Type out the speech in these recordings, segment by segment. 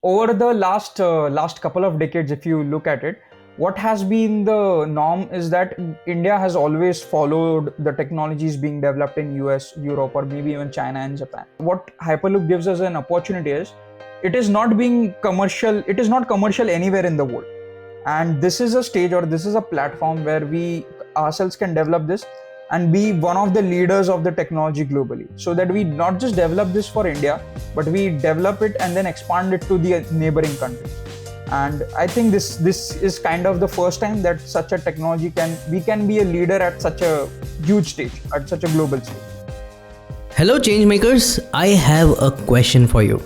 over the last couple of decades, if you look at it, what has been the norm is that India has always followed the technologies being developed in US, Europe, or maybe even China and Japan. What Hyperloop gives us an opportunity is it is not being commercial, it is not commercial anywhere in the world. And this is a stage, or this is a platform where we ourselves can develop this and be one of the leaders of the technology globally, so that we not just develop this for India, but we develop it and then expand it to the neighboring countries. And I think this is kind of the first time that such a technology can be a leader at such a huge stage, at such a global stage. Hello, changemakers. I have a question for you.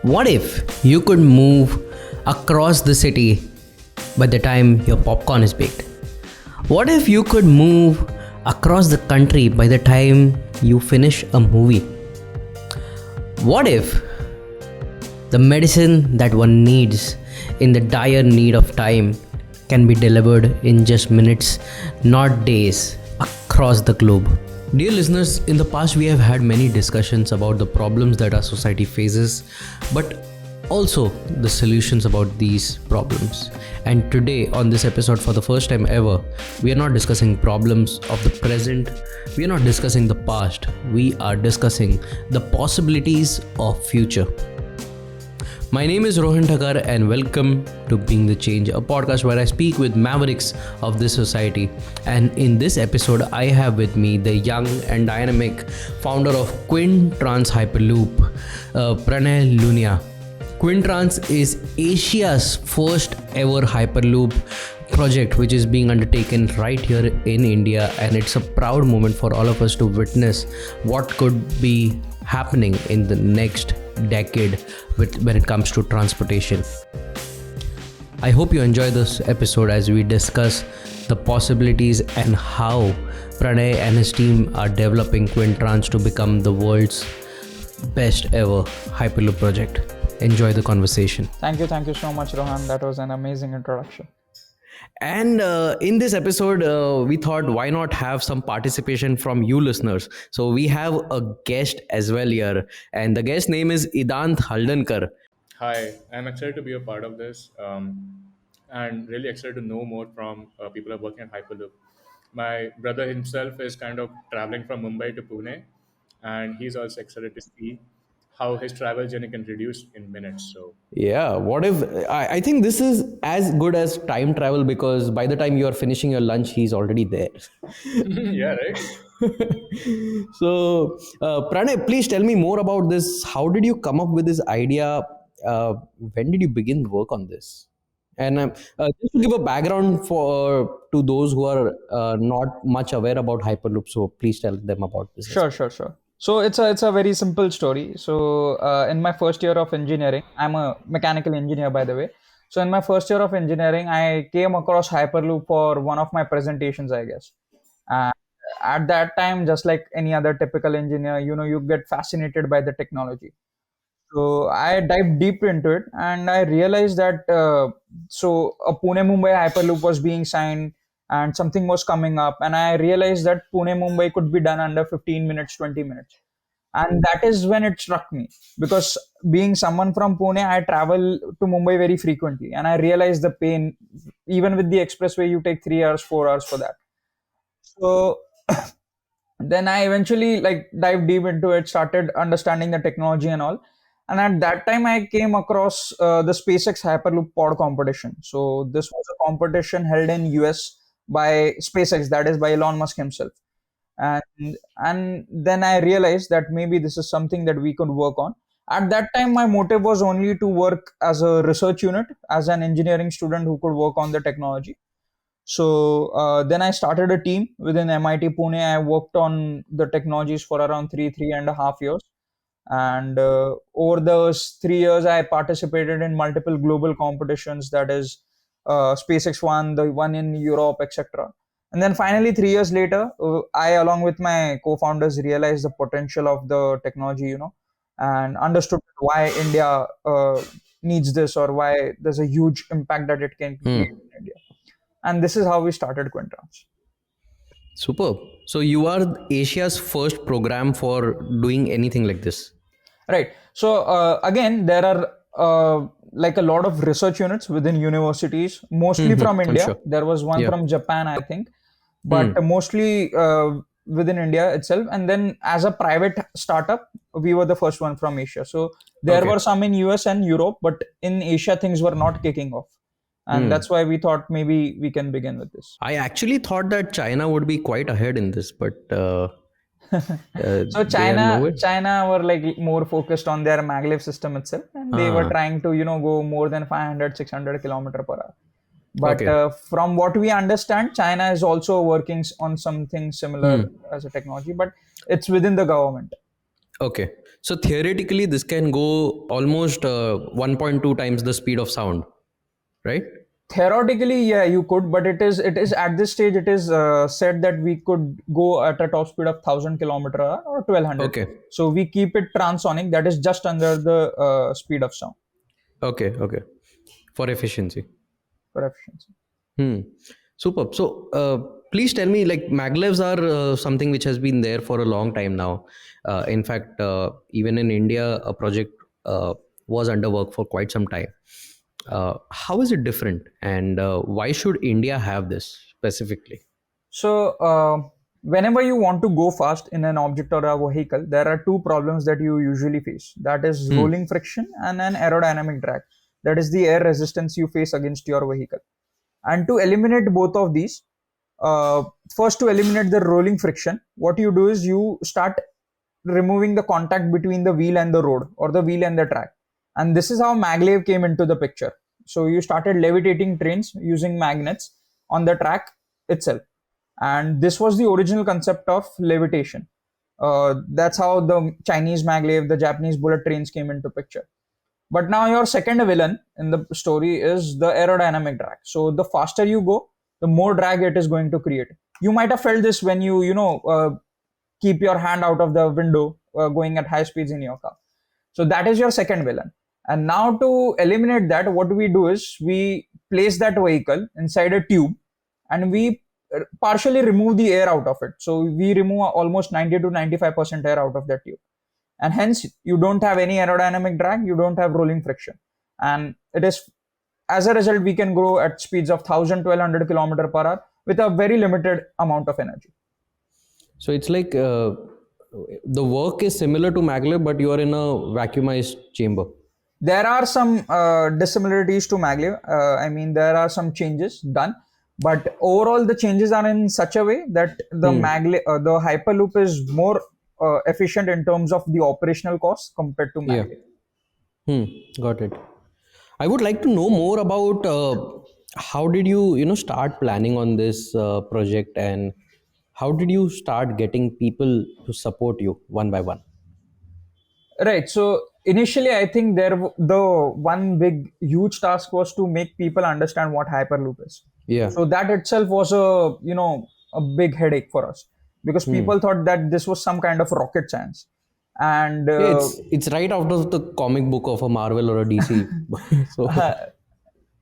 What if you could move across the city by the time your popcorn is baked? What if you could move across the country by the time you finish a movie? What if the medicine that one needs in the dire need of time can be delivered in just minutes, not days, across the globe? Dear listeners, in the past we have had many discussions about the problems that our society faces, but also the solutions about these problems. And today, on this episode, for the first time ever, we are not discussing problems of the present, we are not discussing the past, we are discussing the possibilities of future. My name is Rohan Thakar and welcome to Being the Change, a podcast where I speak with mavericks of this society. And in this episode, I have with me the young and dynamic founder of Quintrans Hyperloop, Pranay Luniya. Quintrans is Asia's first ever Hyperloop project, which is being undertaken right here in India, and it's a proud moment for all of us to witness what could be happening in the next decade when it comes to transportation. I hope you enjoy this episode as we discuss the possibilities and how Pranay and his team are developing Quintrans to become the world's best ever Hyperloop project. Enjoy the conversation. Thank you so much, Rohan. That was an amazing introduction. And in this episode, we thought why not have some participation from you listeners. So we have a guest as well here, and the guest name is Idant Haldankar. Hi, I'm excited to be a part of this and really excited to know more from people who are working at Hyperloop. My brother himself is kind of traveling from Mumbai to Pune, and he's also excited to see how his travel journey can reduce in minutes. So, Yeah, what if I think this is as good as time travel, because by the time you are finishing your lunch, he's already there. yeah, right? So, Pranay, please tell me more about this. How did you come up with this idea? When did you begin work on this? And just to give a background for to those who are not much aware about Hyperloop, so please tell them about this as Sure. So it's a very simple story. So in my first year of engineering, I'm a mechanical engineer, by the way. So in my first year of engineering, I came across Hyperloop for one of my presentations, I guess. And at that time, just like any other typical engineer, you get fascinated by the technology. So I dived deep into it, and I realized that so a Pune Mumbai Hyperloop was being signed, and something was coming up, and I realized that Pune Mumbai could be done under 15 minutes, 20 minutes, and that is when it struck me, because being someone from Pune, I travel to Mumbai very frequently, and I realized the pain. Even with the expressway, you take 3 hours, 4 hours for that. So then I eventually like dived deep into it, started understanding the technology and all. And at that time, I came across the SpaceX Hyperloop pod competition. So this was a competition held in US by SpaceX, that is by Elon Musk himself. And then I realized that maybe this is something that we could work on. At that time, my motive was only to work as a research unit, as an engineering student who could work on the technology. So then I started a team within MIT Pune. I worked on the technologies for around three and a half years. And over those 3 years, I participated in multiple global competitions. That is SpaceX one, the one in Europe, etc. And then finally, 3 years later, I, along with my co-founders, realized the potential of the technology, and understood why India needs this, or why there's a huge impact that it can well. create in India. And this is how we started Quintrans. Superb. So you are Asia's first program for doing anything like this. Right. So again, there are like a lot of research units within universities, mostly from I'm India. sure. There was one Yeah. from Japan, I think, but Hmm. mostly within India itself. And then as a private startup, we were the first one from Asia. So there Okay. were some in US and Europe, but in Asia things were not kicking off. And Hmm. that's why we thought maybe we can begin with this. I actually thought that China would be quite ahead in this, but So they are nowhere. China were like more focused on their maglev system itself, and they were Ah, trying to go more than 500, 600 kilometer per hour. But okay. from what we understand, China is also working on something similar Hmm. as a technology, but it's within the government. Okay. So theoretically, this can go almost 1.2 times the speed of sound, right? Theoretically, yeah, you could, but it is at this stage it is said that we could go at a top speed of 1,000 kilometer hour or 1,200. Okay. So we keep it transonic, that is just under the speed of sound Okay. Okay. For efficiency. for efficiency. Hmm. Superb. So, please tell me, like maglevs are something which has been there for a long time now. In fact, even in India, a project was under work for quite some time. How is it different, and why should India have this specifically? So, whenever you want to go fast in an object or a vehicle, there are two problems that you usually face. That is Hmm. rolling friction and an aerodynamic drag. That is the air resistance you face against your vehicle. And to eliminate both of these, uh, first to eliminate the rolling friction, what you do is you start removing the contact between the wheel and the road or the wheel and the track. And this is how maglev came into the picture. So you started levitating trains using magnets on the track itself, and this was the original concept of levitation. That's how the Chinese maglev, the Japanese bullet trains came into picture. But now your second villain in the story is the aerodynamic drag. So the faster you go, the more drag it is going to create. You might have felt this when you keep your hand out of the window going at high speeds in your car. So that is your second villain. And now to eliminate that, what we do is we place that vehicle inside a tube, and we partially remove the air out of it. So we remove almost 90 to 95% air out of that tube. And hence you don't have any aerodynamic drag, you don't have rolling friction. And it is, as a result, we can grow at speeds of 1,000 to 1,200 kilometer per hour with a very limited amount of energy. So it's like the work is similar to maglev, but you are in a vacuumized chamber. There are some dissimilarities to maglev. I mean, there are some changes done, but overall the changes are in such a way that Hmm. the hyperloop is more efficient in terms of the operational costs compared to Yeah. maglev. Hmm. Got it. I would like to know more about how did you start planning on this project, and how did you start getting people to support you one by one? Right. So initially, I think the one big huge task was to make people understand what Hyperloop is. Yeah. So that itself was a big headache for us, because Hmm. people thought that this was some kind of rocket science, and Yeah, it's right out of the comic book of a Marvel or a DC. So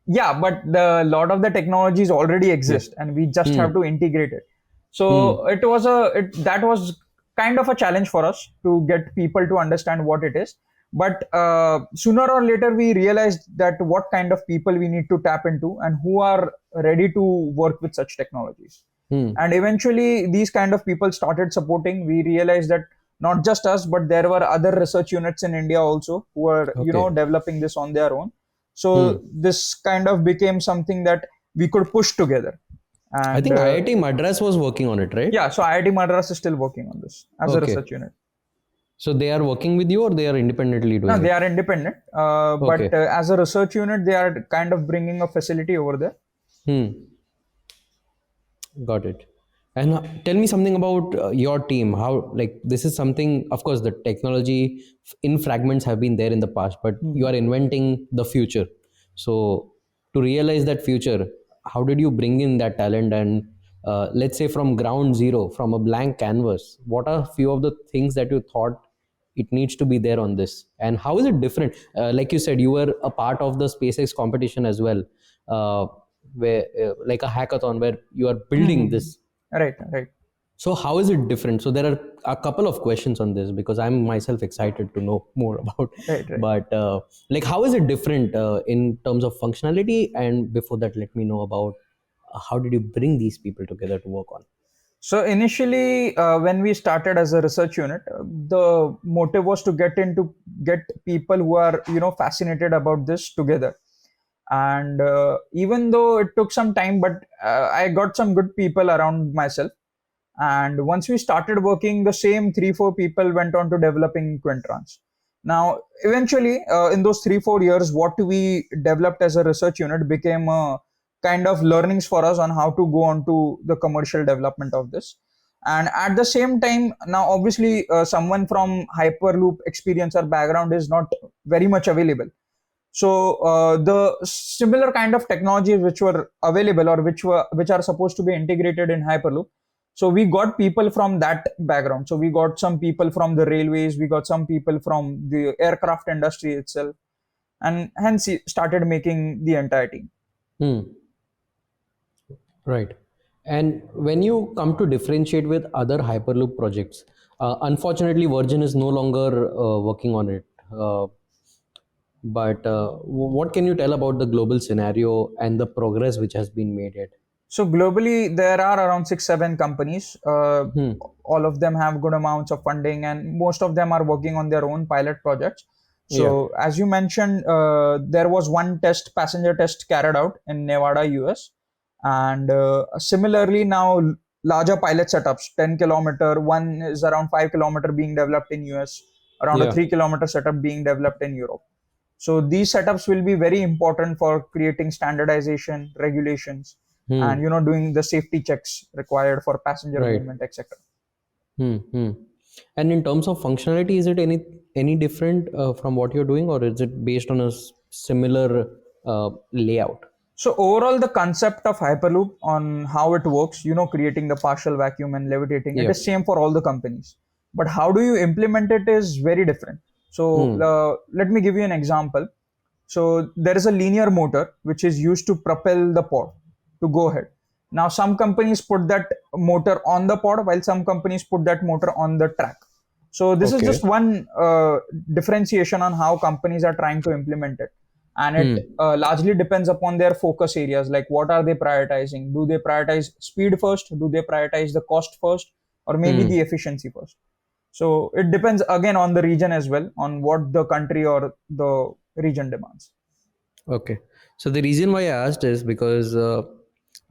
yeah, but the lot of the technologies already yeah. exist, and we just Hmm. have to integrate it. So Hmm. that was kind of a challenge for us to get people to understand what it is. But sooner or later we realized that what kind of people we need to tap into and who are ready to work with such technologies. Hmm. And eventually these kind of people started supporting. We realized that not just us, but there were other research units in India also who are Okay. developing this on their own. Hmm. So this kind of became something that we could push together. I And think IIT Madras was working on it, right? yeah, so IIT Madras is still working on this as a Okay. research unit. So they are working with you, or they are independently No, doing they it? are independent, but Okay. as a research unit they are kind of bringing a facility over there. Hmm. Got it. And tell me something about your team. How, like, this is something, of course, the technology in fragments have been there in the past, but you are inventing the future. So, to realize that future, how did you bring in that talent? And let's say from ground zero, from a blank canvas, what are few of the things that you thought it needs to be there on this? And how is it different? Like you said, you were a part of the SpaceX competition as well. Where like a hackathon where you are building Mhm. this. Right, right. So how is it different? So there are a couple of questions on this because I'm myself excited to know more about. Right, right. But like, how is it different in terms of functionality? And before that, let me know about how did you bring these people together to work on? So initially, when we started as a research unit, the motive was to get people who are fascinated about this together. And even though it took some time, but I got some good people around myself. And once we started working, the same 3 4 people went on to developing Quintrans. Now, eventually, in those 3 4 years, what we developed as a research unit became a kind of learnings for us on how to go on to the commercial development of this. And at the same time, now obviously, someone from Hyperloop experience or background is not very much available. So the similar kind of technologies which were available or which are supposed to be integrated in Hyperloop. So we got people from that background. So we got some people from the railways, we got some people from the aircraft industry itself, and hence he started making the entire team. Hmm. Right. And when you come to differentiate with other Hyperloop projects, unfortunately, Virgin is no longer working on it. But what can you tell about the global scenario and the progress which has been made yet? So globally, there are around 6 7 companies. Hmm. All of them have good amounts of funding, and most of them are working on their own pilot projects. Yeah. So as you mentioned, there was one passenger test carried out in Nevada, US, and similarly now larger pilot setups, 10 kilometer. One is around 5 kilometer being developed in US, around a Yeah. 3 kilometer setup being developed in Europe. So these setups will be very important for creating standardization, regulations, and Hmm. doing the safety checks required for passenger Right. movement, etc. Hmm. Hmm. And in terms of functionality, is it any different from what you're doing, or is it based on a similar layout? So overall, the concept of Hyperloop on how it works, creating the partial vacuum and levitating, it Yeah. is same for all the companies. But how do you implement it is very different. So Hmm. let me give you an example. So there is a linear motor which is used to propel the pod to go ahead. Now some companies put that motor on the pod while some companies put that motor on the track. So this is Okay. just one differentiation on how companies are trying to implement it, and it Hmm. largely depends upon their focus areas. Like what are they prioritizing? Do they prioritize speed first? Do they prioritize the cost first, or maybe Hmm. the efficiency first? So it depends again on the region as well, on what the country or the region demands. Okay. So the reason why I asked is because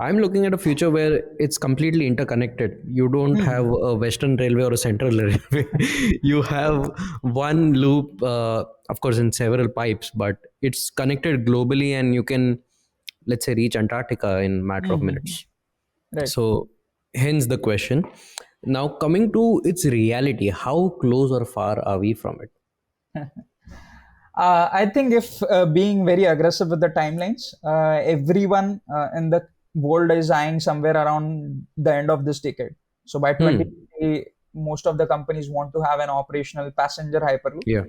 I'm looking at a future where it's completely interconnected. You don't have Hmm. a Western Railway or a Central Railway. You have one loop, of course, in several pipes, but it's connected globally, and you can, let's say, reach Antarctica in a matter of Hmm. minutes. Right. So, hence the question. Now, coming to its reality, how close or far are we from it? I think if being very aggressive with the timelines, everyone in the world is eyeing somewhere around the end of this decade. So by Hmm. 2030, most of the companies want to have an operational passenger hyperloop, Yeah.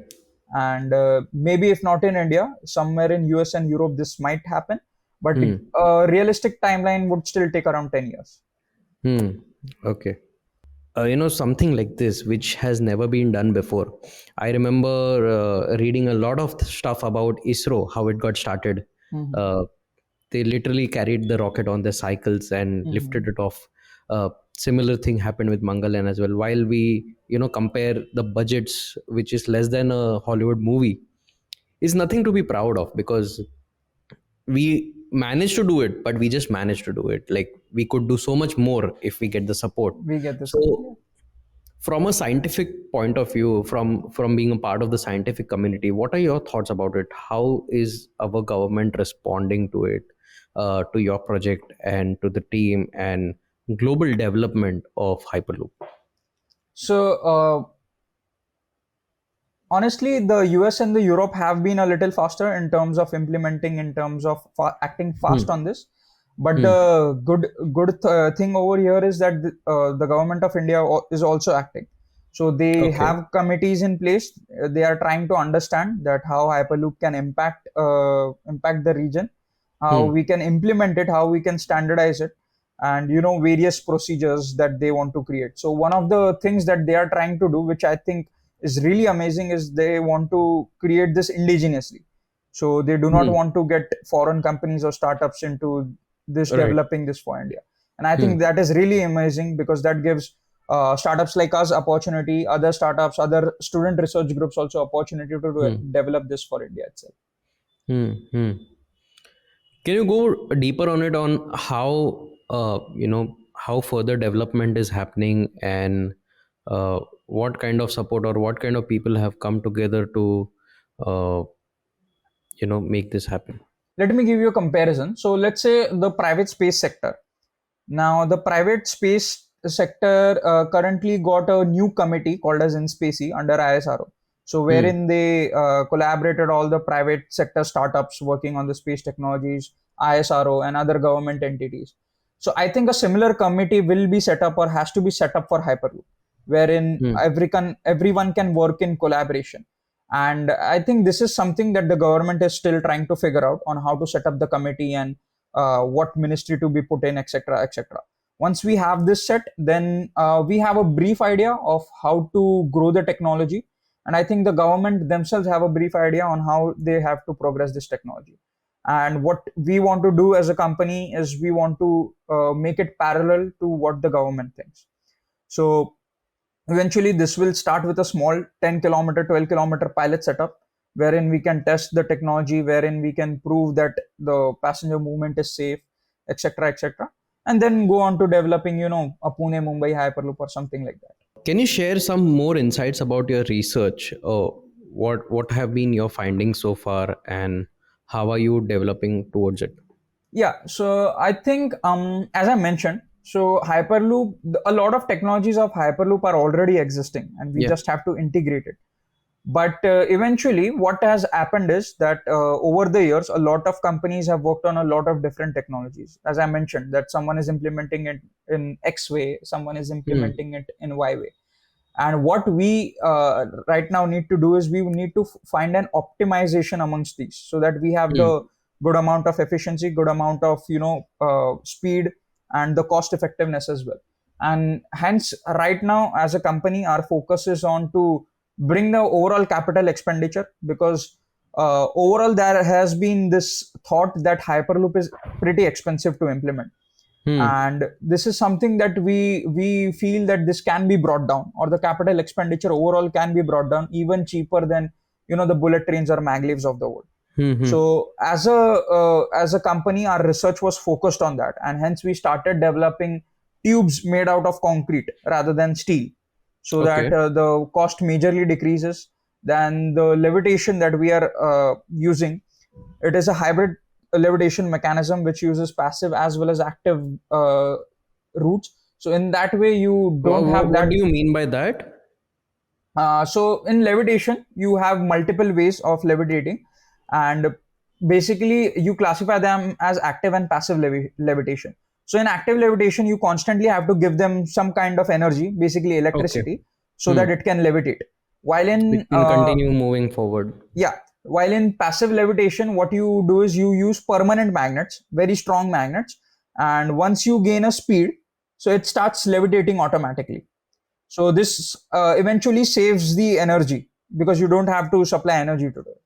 and maybe if not in India, somewhere in US and Europe, this might happen. But Hmm. a realistic timeline would still take around 10 years. Hmm. Okay. Something like this which has never been done before. I remember reading a lot of stuff about ISRO, how it got started. Hmm. uh, they literally carried the rocket on their cycles and lifted Hmm. it off. Similar thing happened with Mangalan as well. While we compare the budgets, which is less than a Hollywood movie, is nothing to be proud of, because we managed to do it, but we just managed to do it. Like, we could do so much more if we get the support. We get the support. So from a scientific point of view, from being a part of the scientific community, what are your thoughts about it? How is our government responding to it, to your project and to the team and global development of Hyperloop? So honestly, the US and the Europe have been a little faster in terms of implementing, in terms of acting fast Hmm. on this. But Hmm. the good thing over here is that the government of India is also acting. So they Okay. have committees in place. They are trying to understand that how Hyperloop can impact the region, how Hmm. we can implement it, how we can standardize it. and various procedures that they want to create. So one of the things that they are trying to do, which I think is really amazing, is they want to create this indigenously. So they do not Hmm. want to get foreign companies or startups into this Right. developing this for India. And I Hmm. think that is really amazing, because that gives startups like us opportunity, other startups, other student research groups also opportunity to Hmm. develop this for India itself. Hmm. Hmm. Can you go deeper on it, on how how further development is happening, and what kind of support or what kind of people have come together to uh, make this happen? Let me give you a comparison. So let's say the private space sector. Now, the private space sector currently got a new committee called as InSpacey under ISRO. So, Hmm. wherein they collaborated all the private sector startups working on the space technologies, ISRO, and other government entities. So, I think a similar committee will be set up or has to be set up for Hyperloop, wherein Hmm. everyone can work in collaboration. And I think this is something that the government is still trying to figure out on how to set up the committee, and what ministry to be put in, etc., etc. Once we have this set, then we have a brief idea of how to grow the technology, and I think the government themselves have a brief idea on how they have to progress this technology. And what we want to do as a company is we want to make it parallel to what the government thinks. So eventually, this will start with a small 10 kilometer, 12 kilometer pilot setup, wherein we can test the technology, wherein we can prove that the passenger movement is safe, etc., etc., and then go on to developing, a Pune Mumbai Hyperloop or something like that. Can you share some more insights about your research? What have been your findings so far, and how are you developing towards it? Yeah, so I think, as I mentioned, so Hyperloop, a lot of technologies of Hyperloop are already existing, and we Yeah. just have to integrate it. But eventually, what has happened is that over the years, a lot of companies have worked on a lot of different technologies. As I mentioned, that someone is implementing it in X way, someone is Hmm. implementing it in Y way. And what we right now need to do is we need to find an optimization amongst these, so that we have Hmm. the good amount of efficiency, good amount of speed, and the cost effectiveness as well. And hence, right now as a company, our focus is on to bring the overall capital expenditure, because overall there has been this thought that Hyperloop is pretty expensive to implement, Hmm. and this is something that we feel that this can be brought down, or the capital expenditure overall can be brought down even cheaper than the bullet trains or maglevs of the world. Hmm. Hmm. So as a company, our research was focused on that, and hence we started developing tubes made out of concrete rather than steel, so that Okay. the cost majorly decreases. Then the levitation that we are using, it is a hybrid levitation mechanism which uses passive as well as active routes. So in that way, you don't have What that. do you mean by that? So in levitation, you have multiple ways of levitating, and basically you classify them as active and passive levitation. So in active levitation, you constantly have to give them some kind of energy, basically Okay. electricity, so Hmm. that it can levitate. While It in can continue moving forward. Yeah, while in passive levitation, what you do is you use permanent magnets, very strong magnets, and once you gain a speed, so it starts levitating automatically. So this eventually saves the energy, because you don't have to supply energy to it.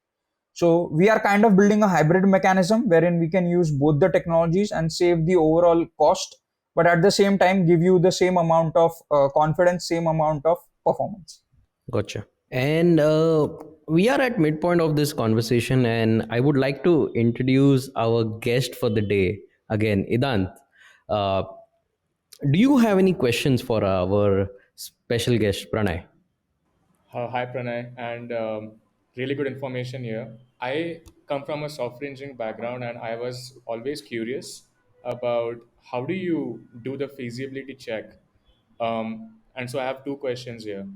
So we are kind of building a hybrid mechanism wherein we can use both the technologies and save the overall cost, but at the same time give you the same amount of confidence, same amount of performance. Gotcha. And we are at midpoint of this conversation, and I would like to introduce our guest for the day again, Idant. Uh, do you have any questions for our special guest, Pranay? Hi, Pranay, and really good information here. I come from a software engineering background, and I was always curious about how do you do the feasibility check. And so I have two questions here.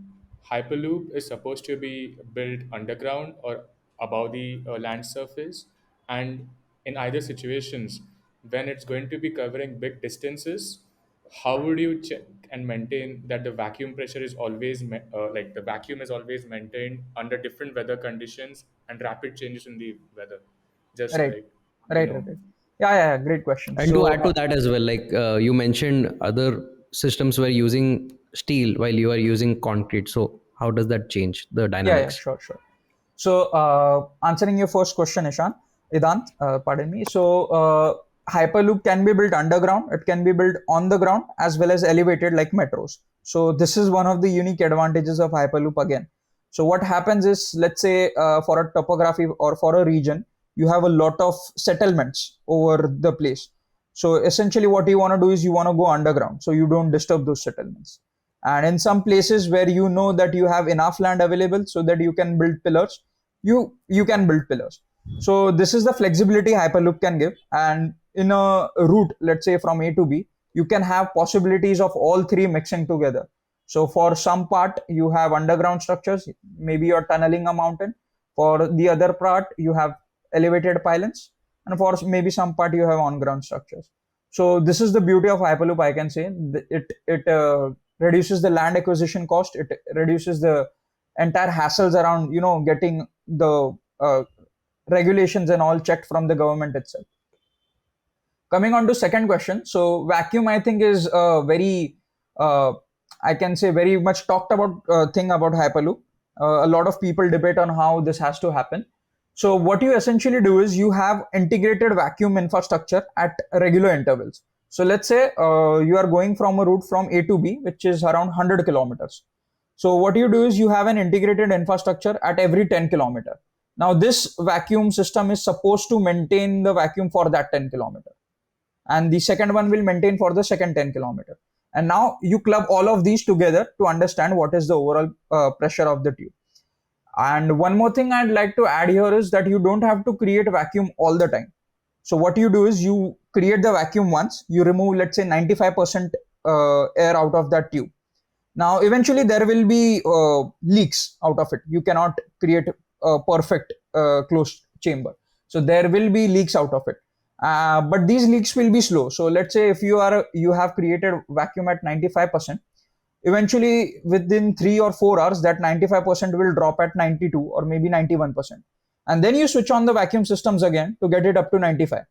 Hyperloop is supposed to be built underground or above the land surface, and in either situations, when it's going to be covering big distances, how would you check and maintain that the vacuum pressure is always like the vacuum is always maintained under different weather conditions and rapid changes in the weather, just Right, like, you right, know right, right. Yeah, great question. And to So add to that as well, like you mentioned, other systems were using steel while you are using concrete. So how does that change the yeah, dynamics? sure. So, answering your first question, Ishant, Idant, pardon me. So, Hyperloop can be built underground, it can be built on the ground, as well as elevated like metros. So, this is one of the unique advantages of Hyperloop again. So, what happens is, let's say, for a topography or for a region, you have a lot of settlements over the place. So, essentially, what you want to do is you want to go underground so you don't disturb those settlements. And in some places where you know that you have enough land available so that you can build pillars, you can build pillars. So this is the flexibility Hyperloop can give. And in a route, let's say from A to B, you can have possibilities of all three mixing together. So for some part you have underground structures, maybe you're tunneling a mountain. For the other part you have elevated pylons, and for maybe some part you have on ground structures. So this is the beauty of Hyperloop, I can say. It reduces the land acquisition cost, it reduces the entire hassles around getting the regulations and all checked from the government itself. Coming on to second question, so vacuum I think is a very uh, I can say very much talked about thing about Hyperloop. A lot of people debate on how this has to happen. So what you essentially do is you have integrated vacuum infrastructure at regular intervals. So let's say you are going from a route from A to B, which is around 100 kilometers. So what you do is you have an integrated infrastructure at every 10 kilometer. Now this vacuum system is supposed to maintain the vacuum for that 10 kilometer, and the second one will maintain for the second 10 kilometer. And now you club all of these together to understand what is the overall pressure of the tube. And one more thing I'd like to add here is that you don't have to create a vacuum all the time. So what you do is you create the vacuum once, you remove, let's say, 95% air out of that tube. Now eventually there will be leaks out of it. You cannot create a perfect closed chamber, so there will be leaks out of it. But these leaks will be slow. So let's say if you have created vacuum at 95%, eventually within 3 or 4 hours that 95% will drop at 92 or maybe 91%, and then you switch on the vacuum systems again to get it up to 95,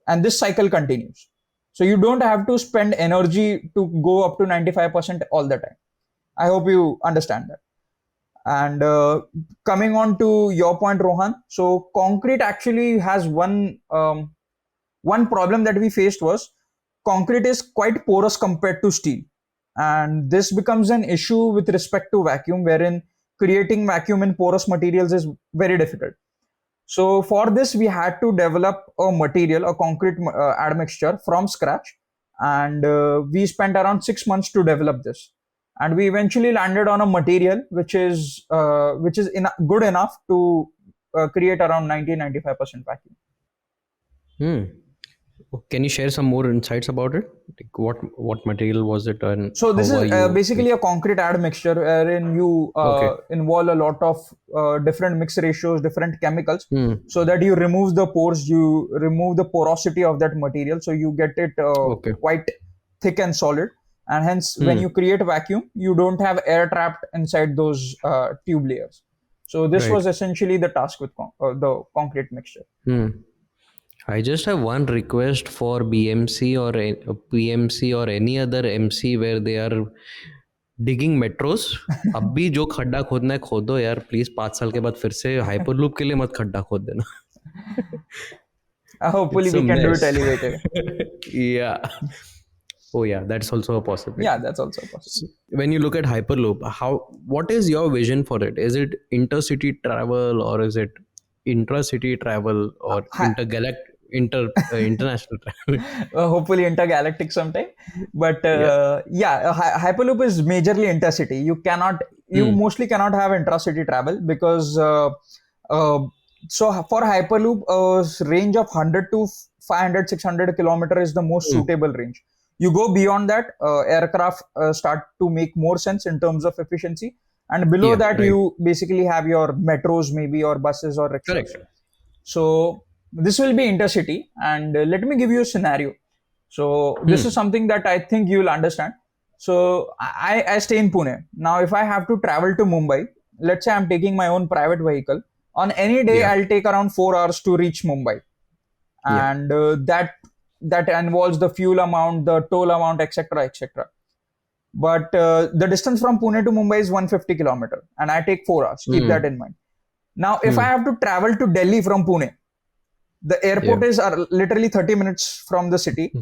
and this cycle continues. So you don't have to spend energy to go up to 95% all the time. I hope you understand that. And coming on to your point, Rohan, so concrete actually has one problem that we faced was concrete is quite porous compared to steel, and this becomes an issue with respect to vacuum, wherein creating vacuum in porous materials is very difficult. So for this, we had to develop a material, a concrete admixture from scratch, and we spent around 6 months to develop this. And we eventually landed on a material which is good enough to create around 90-95% vacuum. Hmm. Can you share some more insights about it? Like what material was it and So this how are is you? basically a concrete admixture wherein you Okay. involve a lot of different mix ratios, different chemicals, Hmm. so that you remove the pores, you remove the porosity of that material, so you get it Okay. quite thick and solid. And hence, when Hmm. you create a vacuum, you don't have air trapped inside those tube layers. So this was Right. essentially the task with the concrete mixture. Hmm. I just have one request for BMC or PMC or any other MC where they are digging metros. अब भी जो खड्डा खोदना है खोदो यार please 5 साल के बाद फिर से हाइपरलूप के लिए मत खड्डा खोद देना. Hopefully, It's a we can do it mess. elevated. Yeah. Oh yeah, that's also a Yeah, possibility. that's also possible. When you look at hyperloop, what is your vision for it? Is it intercity travel or is it intracity travel or Hi- international travel? hopefully intergalactic sometime. But Yeah. yeah, Hyperloop is majorly intercity. You Hmm. mostly cannot have intracity travel because uh, so for Hyperloop, a range of 100 to 500, 600 kilometer is the most Hmm. suitable range. You go beyond that, aircraft start to make more sense in terms of efficiency, and below Yeah. that Right. you basically have your metros, maybe, or buses or rickshaws. Correct. So this will be intercity, and let me give you a scenario. So this is Hmm. something that I think you will understand. So I stay in Pune. Now, if I have to travel to Mumbai, let's say I'm taking my own private vehicle. On any day, Yeah. I'll take around 4 hours to reach Mumbai. Yeah. and that involves the fuel amount, the toll amount, etc., etc. But the distance from Pune to Mumbai is 150 kilometer, and I take 4 hours. Keep that Hmm. in mind. Now, if I Hmm. have to travel to Delhi from Pune, the Yeah. airport is are literally 30 minutes from the city,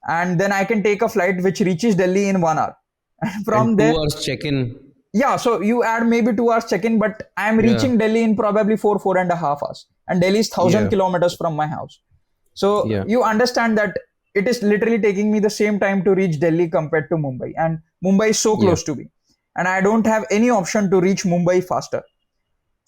and then I can take a flight which reaches Delhi in 1 hour. And And from two there, hours check-in. yeah, so you add maybe 2 hours check-in, but I'm Yeah. reaching Delhi in probably four and a half hours, and Delhi is 1,000 kilometers from my house. So Yeah. you understand that it is literally taking me the same time to reach Delhi compared to Mumbai, and Mumbai is so Yeah. close to me, and I don't have any option to reach Mumbai faster.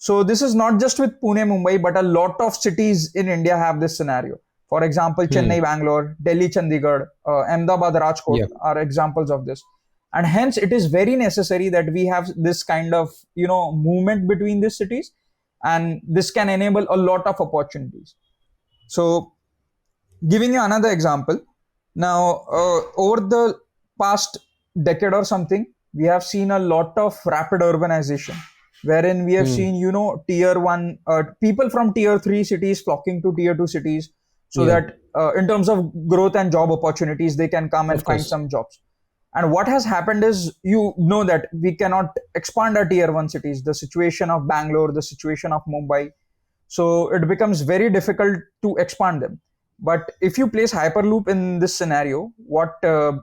So this is not just with Pune, Mumbai, but a lot of cities in India have this scenario. For example, Chennai, Hmm. Bangalore, Delhi, Chandigarh, Ahmedabad, Rajkot Yeah. are examples of this. And hence, it is very necessary that we have this kind of movement between these cities, and this can enable a lot of opportunities. So giving you another example, now over the past decade or something, we have seen a lot of rapid urbanization, wherein we have Hmm. seen tier 1 people from tier 3 cities flocking to tier 2 cities, so Yeah. that in terms of growth and job opportunities they can come and Of find course. some jobs. And what has happened is, that we cannot expand our tier 1 cities, the situation of Bangalore, the situation of Mumbai, so it becomes very difficult to expand them. But if you place Hyperloop in this scenario, what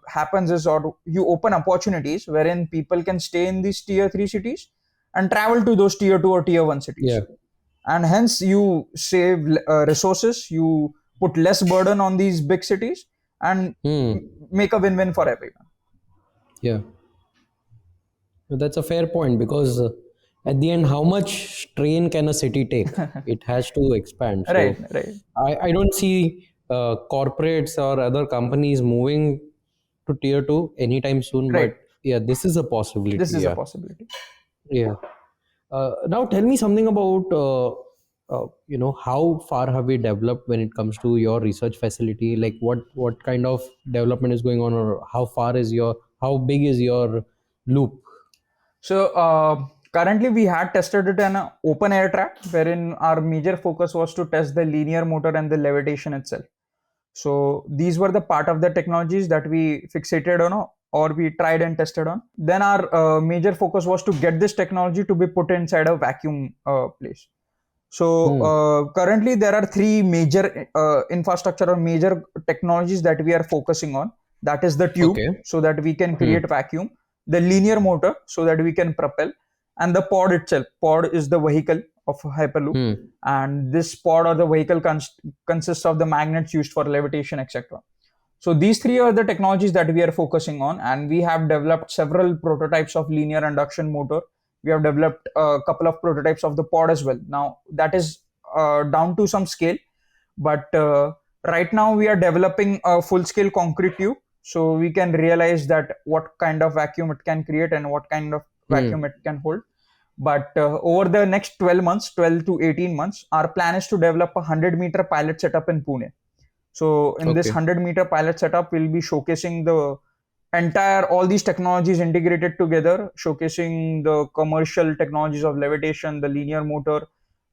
happens is, or you open opportunities wherein people can stay in these tier 3 cities and travel to those tier 2 or tier 1 Yeah. cities, and hence you save resources, you put less burden on these big cities, and Hmm. make a win-win for everyone. Yeah. That's a fair point because at the end, how much strain can a city take? It has to expand. Right, So right, I don't see corporates or other companies moving to tier two anytime soon. right. But yeah, this is a possibility. This is a Yeah. possibility. Yeah. Now tell me something about how far have we developed when it comes to your research facility? Like what kind of development is going on, or how big is your loop? So currently, we had tested it in an open air track, wherein our major focus was to test the linear motor and the levitation itself. So these were the part of the technologies that we fixated on, or we tried and tested on. Then our major focus was to get this technology to be put inside a vacuum place. So Hmm. currently, there are three major infrastructure or major technologies that we are focusing on. That is the tube, Okay. so that we can Hmm. create vacuum; the linear motor, so that we can propel; and the pod itself. Pod is the vehicle of Hyperloop, Hmm. and this pod or the vehicle consists of the magnets used for levitation, etc. So these three are the technologies that we are focusing on, and we have developed several prototypes of linear induction motor. We have developed a couple of prototypes of the pod as well. Now that is down to some scale, but right now we are developing a full-scale concrete tube, so we can realize that what kind of vacuum it can create and what kind of vacuum Hmm. it can hold. But over the next 12 months, 12 to 18 months, our plan is to develop a 100-meter pilot setup in Pune. So in this Okay. 100-meter pilot setup, we'll be showcasing the entire all these technologies integrated together, showcasing the commercial technologies of levitation, the linear motor,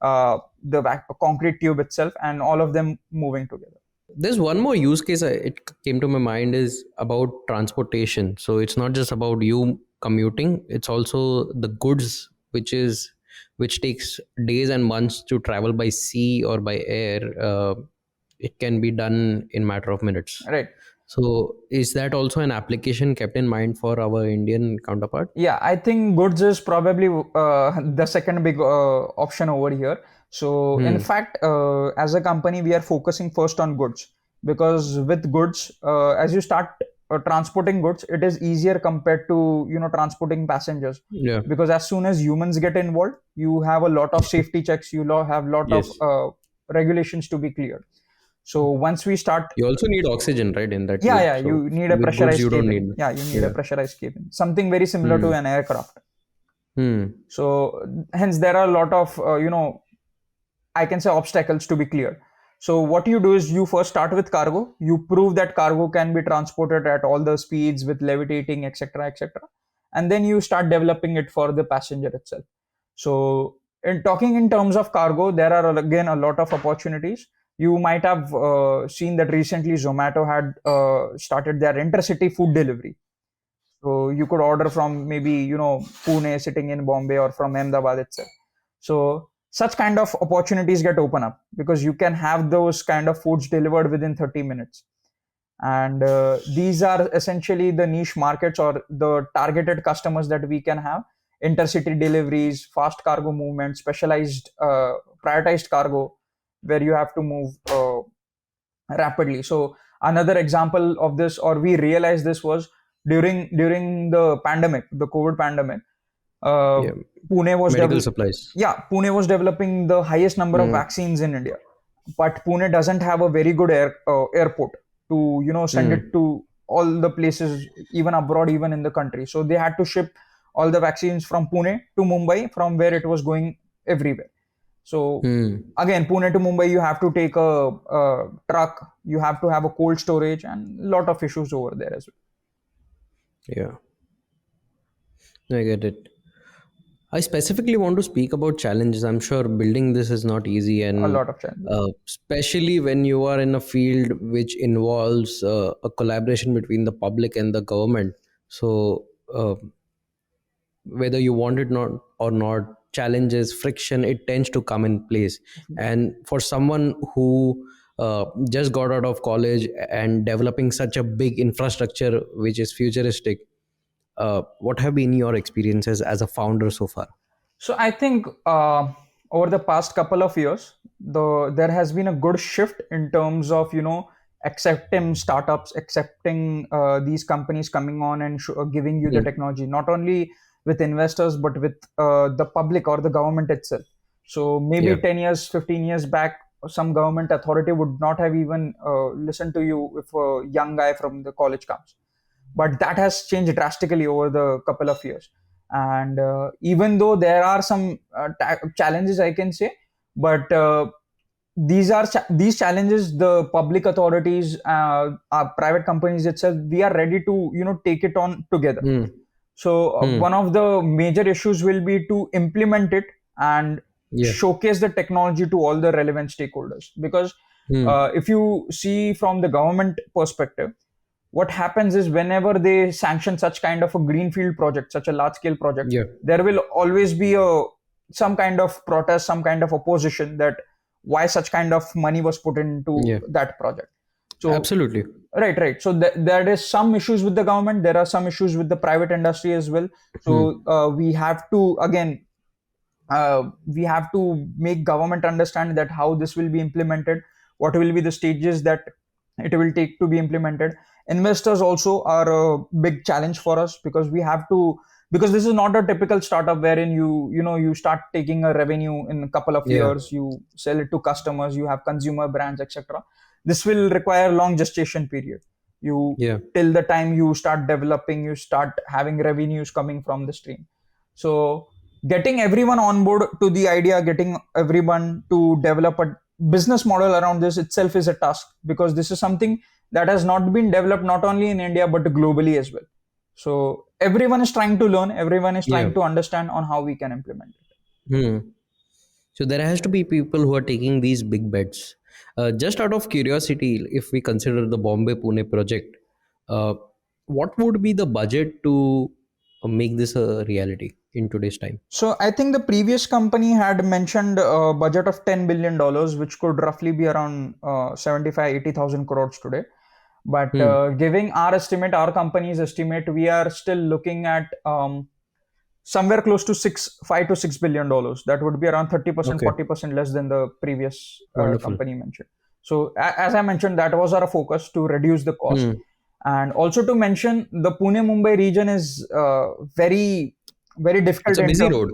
the concrete tube itself, and all of them moving together. There's one more use case it came to my mind is about transportation. So it's not just about you commuting; it's also the goods, which takes days and months to travel by sea or by air. It can be done in matter of minutes. Right. So is that also an application kept in mind for our Indian counterpart? Yeah, I think goods is probably the second big option over here. So, in Hmm. fact, as a company, we are focusing first on goods, because with goods, as you start transporting goods, it is easier compared to transporting passengers, Yeah. because as soon as humans get involved, you have a lot of safety checks, have lot of Yes. regulations to be cleared. So once we start, You also need oxygen, right, in that yeah, loop. yeah, So you need a with goods, pressurized you don't cabin. need. Yeah, you need a Yeah. pressurized cabin, something very similar to Hmm. an aircraft. Hmm. So hence there are a lot of I can say obstacles to be cleared. So what you do is, you first start with cargo, you prove that cargo can be transported at all the speeds with levitating, etc., etc., and then you start developing it for the passenger itself. So in talking in terms of cargo, there are again a lot of opportunities. You might have seen that recently Zomato had started their intercity food delivery. So you could order from maybe, Pune sitting in Bombay or from Ahmedabad itself. So such kind of opportunities get open up because you can have those kind of foods delivered within 30 minutes. And these are essentially the niche markets or the targeted customers that we can have: intercity deliveries, fast cargo movement, specialized prioritized cargo, where you have to move rapidly. So another example of this, or we realized this, was during the pandemic, the COVID pandemic. uh, Yeah. Pune was Medical devel- supplies. yeah, Pune was developing the highest number of Hmm. vaccines in India, but Pune doesn't have a very good airport to send it Hmm. to all the places, even abroad, even in the country. So they had to ship all the vaccines from Pune to Mumbai, from where it was going everywhere. So Hmm. again, Pune to Mumbai, you have to take a truck, you have to have a cold storage, and a lot of issues over there as Yeah, I get it. I specifically want to speak about challenges. I'm sure building this is not easy, well. A and lot of challenges. especially when you are in a field which involves a collaboration between the public and the government. So, whether you want it not or not, challenges, friction, it tends to come in place. And for someone who just got out of college and developing such a big infrastructure which is futuristic, what have been your experiences as a founder so far? So I think over the past couple of years, there has been a good shift in terms of accepting startups, accepting these companies coming on and giving you the Hmm. technology, not only with investors but with the public or the government itself. So maybe Yeah. 10 years, 15 years back, some government authority would not have even listened to you if a young guy from the college comes, but that has changed drastically over the couple of years. And even though there are some challenges, I can say, but these challenges, the public authorities, our private companies itself, we are ready to take it on together. Hmm. So Hmm. one of the major issues will be to implement it and Yeah. showcase the technology to all the relevant stakeholders. Because Hmm. if you see from the government perspective, what happens is whenever they sanction such kind of a greenfield project, such a large scale project, Yeah. there will always be a some kind of protest, some kind of opposition, that why such kind of money was put into Yeah. that project. So Absolutely. right. So there is some issues with the government. There are some issues with the private industry as well. So Hmm. we have to again we have to make government understand that how this will be implemented, what will be the stages that it will take to be implemented. Investors also are a big challenge for us, because we have to, because this is not a typical startup wherein you start taking a revenue in a couple of Yeah. years, you sell it to customers, you have consumer brands, etc. This will require long gestation period. You Yeah. Till the time you start developing, you start having revenues coming from the stream. So getting everyone on board to the idea, getting everyone to develop a business model around this itself is a task, because this is something that has not been developed not only in India but globally as well. So everyone is trying to learn, everyone is Yeah. trying to understand on how we can implement it. Hmm. So there has to be people who are taking these big bets. Just out of curiosity, if we consider the Bombay Pune project, uh, what would be the budget to make this a reality in today's time? So I think the previous company had mentioned a budget of $10 billion, which could roughly be around 75, 80,000 crores today. But Hmm. giving our estimate, our company's estimate, we are still looking at somewhere close to 5 to 6 billion dollars. That would be around 30%, Okay. 40% less than the previous Wonderful. company mentioned. So as I mentioned, that was our focus, to reduce the cost. Hmm. And also to mention, the Pune Mumbai region is very very It's difficult a in busy terms, road.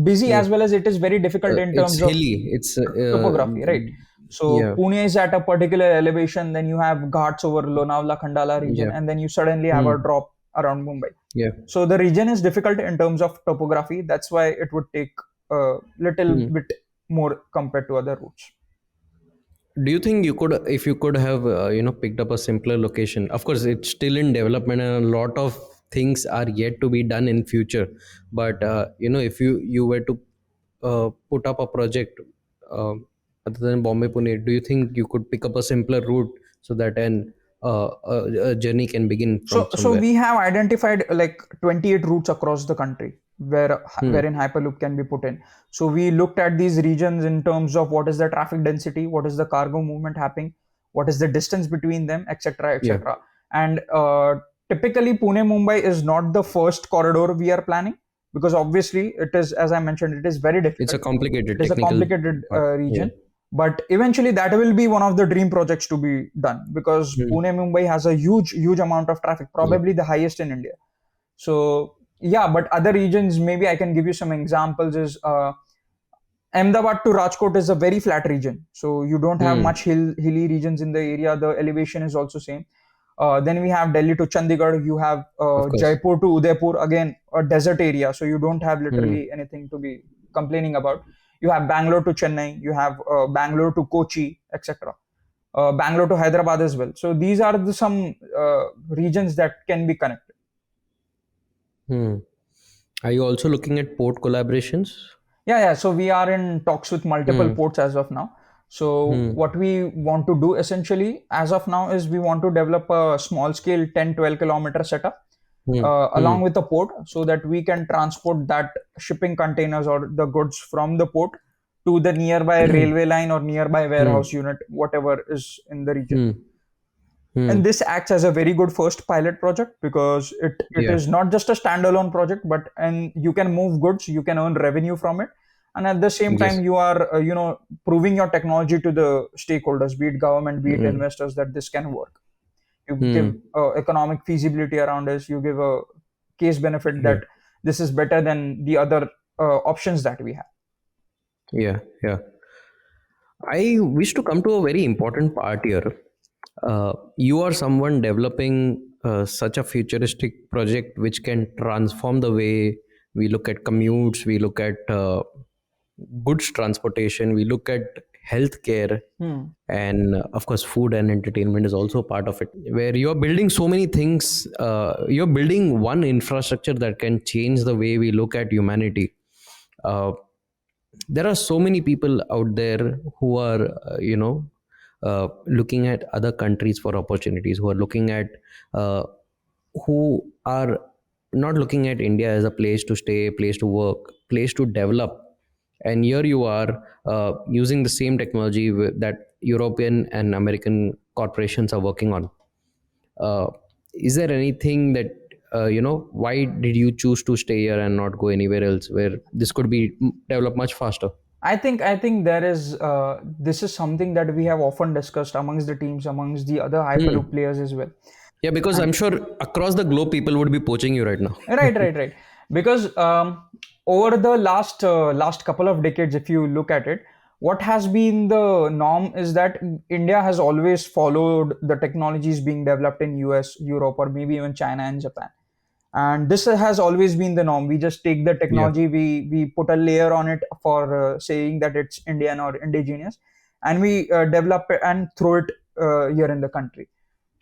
busy, Yeah. as well as it is very difficult in It's terms of hilly. It's topography, right? So yeah. Pune is at a particular elevation, then you have ghats over Lonavala Khandala region, Yeah. and then you suddenly have a Hmm. drop around Mumbai. Yeah. So the region is difficult in terms of topography. That's why it would take a little Hmm. bit more compared to other routes. Do you think you could, if you could have, picked up a simpler location? Of course, it's still in development, and a lot of things are yet to be done in future. But if you were to put up a project, uh, other than Bombay Pune? Do you think you could pick up a simpler route so that a journey can begin from So somewhere? we have identified like 28 routes across the country Hmm. wherein Hyperloop can be put in. So we looked at these regions in terms of what is the traffic density, what is the cargo movement happening, what is the distance between them, etc., Yeah. etc. And typically Pune Mumbai is not the first corridor we are planning, because obviously it is, as I mentioned, it is very It's a difficult. It complicated is a technical complicated part. Yeah. region, but eventually that will be one of the dream projects to be done, because Hmm. Pune Mumbai has a huge amount of traffic, Yeah. probably the highest in India. So yeah, but other regions, maybe I can give you some examples, is Ahmedabad to Rajkot is a very flat region, so you don't have Hmm. much hilly regions in the area. The elevation is also same. Then we have Delhi to Chandigarh. You have Of course. Jaipur to Udaipur, again a desert area, so you don't have Hmm. literally anything to be complaining about. You have Bangalore to Chennai. You have Bangalore to Kochi, etc. Bangalore to Hyderabad as well. So these are some regions that can be connected. Hmm. Are you also looking at port collaborations? Yeah. So we are in talks with multiple Hmm. ports as of now. So Hmm. what we want to do essentially as of now is we want to develop a small scale 10-12 kilometer setup Hmm. Hmm. along with the port, so that we can transport that shipping containers or the goods from the port to the nearby railway line or nearby Hmm. warehouse unit, whatever is in the region. Hmm. Hmm. And this acts as a very good first pilot project, because it Yeah. is not just a standalone project, but and you can move goods, you can earn revenue from it, and at the same Yes. time you are proving your technology to the stakeholders, be it government, be it Hmm. investors, that this can work. You give Hmm. economic feasibility around this, you give a case benefit Yeah. that this is better than the other options that we have. Yeah. Yeah. I wish to come to a very important part here. You are someone developing such a futuristic project which can transform the way we look at commutes, we look at goods transportation, we look at healthcare, Hmm. and of course, food and entertainment is also part of it. Where you're building so many things, you're building one infrastructure that can change the way we look at humanity. Uh, there are so many people out there who are looking at other countries for opportunities, who are looking at uh, who are not looking at India as a place to stay, place to work, place to develop. And here you are using the same technology that European and American corporations are working on. uh, is there anything that why did you choose to stay here and not go anywhere else where this could be developed much faster? I think there is this is something that we have often discussed amongst the teams, amongst the other Hyperloop Hmm. players as well. Yeah, because I'm And sure across the globe people would be poaching you right now. right. Because over the last couple of decades, if you look at it, what has been the norm is that India has always followed the technologies being developed in US, Europe, or maybe even China and Japan. And this has always been the norm. We just take the Yeah. technology, we put a layer on it for saying that it's Indian or indigenous, and we develop it and throw it here in the country.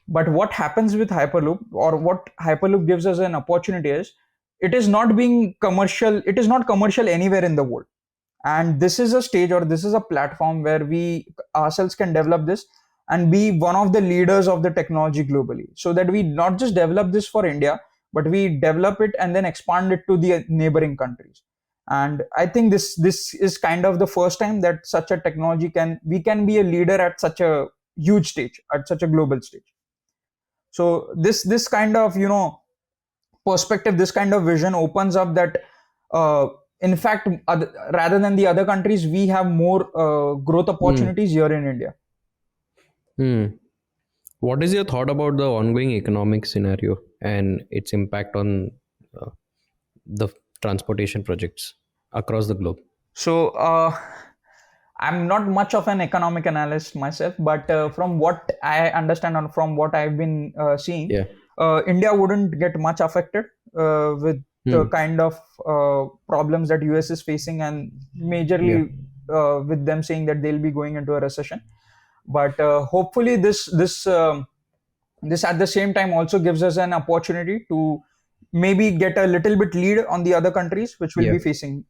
But what happens with Hyperloop, or what Hyperloop gives us an opportunity, is it is not being commercial. It is not commercial anywhere in the world, and this is a stage, or this is a platform where we ourselves can develop this and be one of the leaders of the technology globally, so that we not just develop this for India, but we develop it and then expand it to the neighboring countries. And I think this is kind of the first time that such a technology can we can be a leader at such a huge stage, at such a global stage. So this kind of perspective, this kind of vision opens up that uh, in fact, rather than the other countries, we have more growth Hmm. opportunities here in India. Hmm. What is your thought about the ongoing economic scenario and its impact on uh, the transportation projects across the globe? So I'm not much of an economic analyst myself, but from what I understand and from what I've been seeing, Yeah. India wouldn't get much affected with the Hmm. kind of problems that US is facing, and Yeah. majorly with them saying that they'll be going into a recession. But hopefully, this at the same time also gives us an opportunity to maybe get a little bit lead on the other countries which will Yeah. be facing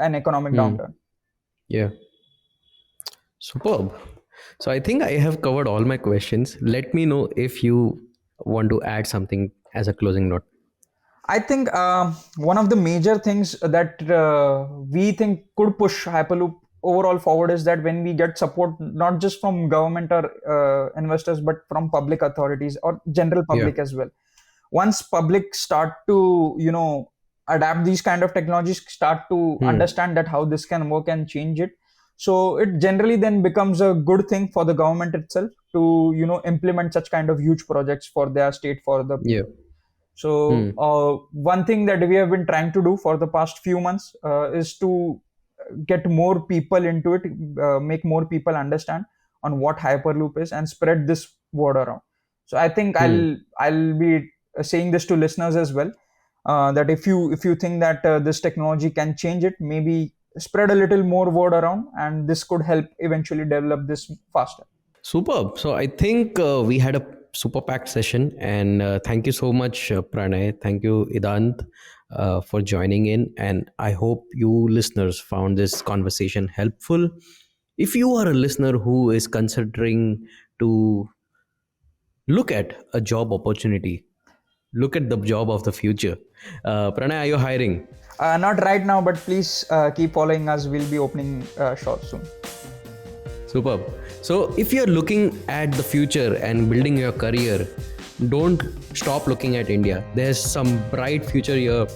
an economic Hmm. downturn. Yeah. Superb. So I think I have covered all my questions. Let me know if you want to add something as a closing note. I think one of the major things that we think could push Hyperloop overall forward is that when we get support not just from government or investors but from public authorities or general Yeah. public as well. Once public start to adapt these kind of technologies, start to Hmm. understand that how this can work and change it, so it generally then becomes a good thing for the government itself to implement such kind of huge projects for their state, for the Yeah. people. So Hmm. one thing that we have been trying to do for the past few months is to get more people into it, make more people understand on what Hyperloop is, and spread this word around. So I think Hmm. I'll be saying this to listeners as well, that if you think that this technology can change it, maybe spread a little more word around, and this could help eventually develop this faster. Superb. So I think we had a super packed session, and thank you so much, Pranay. Thank you, Idant, for joining in. And I hope you listeners found this conversation helpful. If you are a listener who is considering to look at a job opportunity, look at the job of the future. Pranay, are you hiring? Not right now, but please keep following us. We'll be opening shop soon. Superb. So, if you're looking at the future and building your career, don't stop looking at India. There's some bright future here.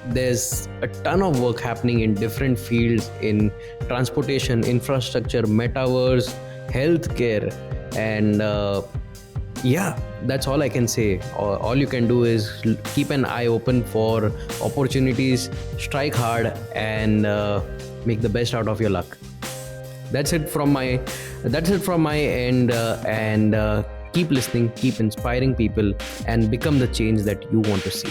There's a ton of work happening in different fields in transportation, infrastructure, metaverse, healthcare, and yeah, that's all I can say. All you can do is keep an eye open for opportunities, strike hard, and make the best out of your luck. That's it from my end, and keep listening, keep inspiring people, and become the change that you want to see.